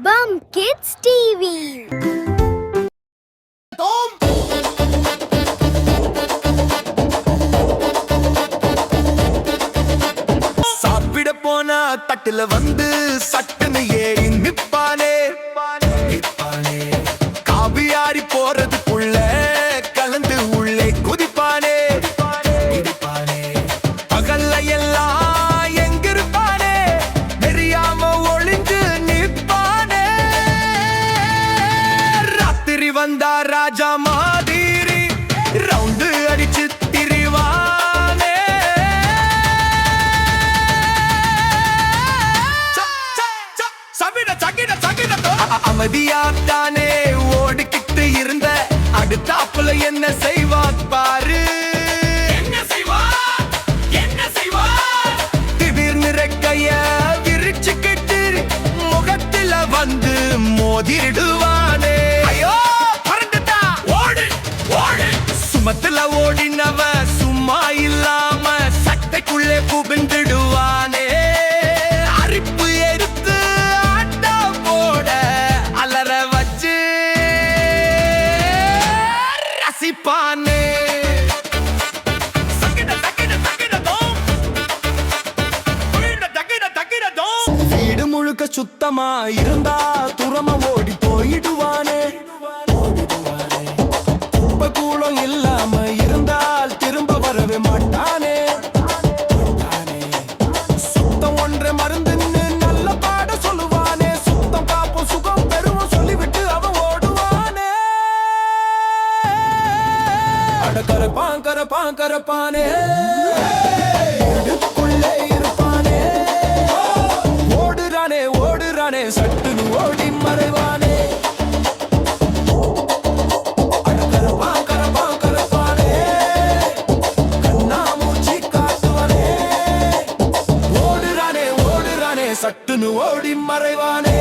Bum Kids TV. சாப்பிட போனா தட்டுல வந்து சட்டுன்னு ஏறி நிப்பானே காவியாரி போறதுக்குள்ள கலந்து உள்ளே குதிப்பானே பகல்ல எல்லாம் எங்க இருப்பானே தெரியாம ஒளிஞ்சு நிப்பானே ராத்திரி வந்தா ராஜா மாதிரி ரவுண்டு அடிச்சு திரிவானே அமைதியாத்தானே ஓடிக்கிட்டு இருந்த அடுத்தாப்புல என்ன செய்வான் பாரு திடீர்னு ரெக்கைய விரிச்சுக்கிட்டு முகத்துல வந்து மோதிடுவானே ஐயோ பறந்துட்டா ஓடு ஓடு சுமத்துல ஓடினவ சும்மா இல்லாம சட்டைக்குள்ளே புகுந்துடுவானே அரிப்பு எடுத்து ஆட்டா போட அலற வச்சு ரசிப்பானே வீடு முழுக்க சுத்தமா இருந்தா துரம ஓடி போயிடுவானே குப்பை கூலம் இல்லாம இருந்தால் திரும்ப வரவே மாட்டானே சுத்தம் ஒன்றை மருந்துன்னு நல்ல பாட சொல்லுவானே சுத்தம் காப்பும் சுகம் பெறுவோம் சொல்லிவிட்டு அவன் ஓடுவானே அடக்கரப்பான் கரப்பான் கரப்பானே வீட்டுக்குள்ளே இருப்பானே ஓடுறானே ஓடுறானே சட்டுன்னு ஓடி மறைவானே அடக்கரப்பான் கரப்பான் கரப்பானே கண்ணாமூச்சி காட்டுவானே ஓடுறானே ஓடுறானே சட்டுன்னு ஓடி மறைவானே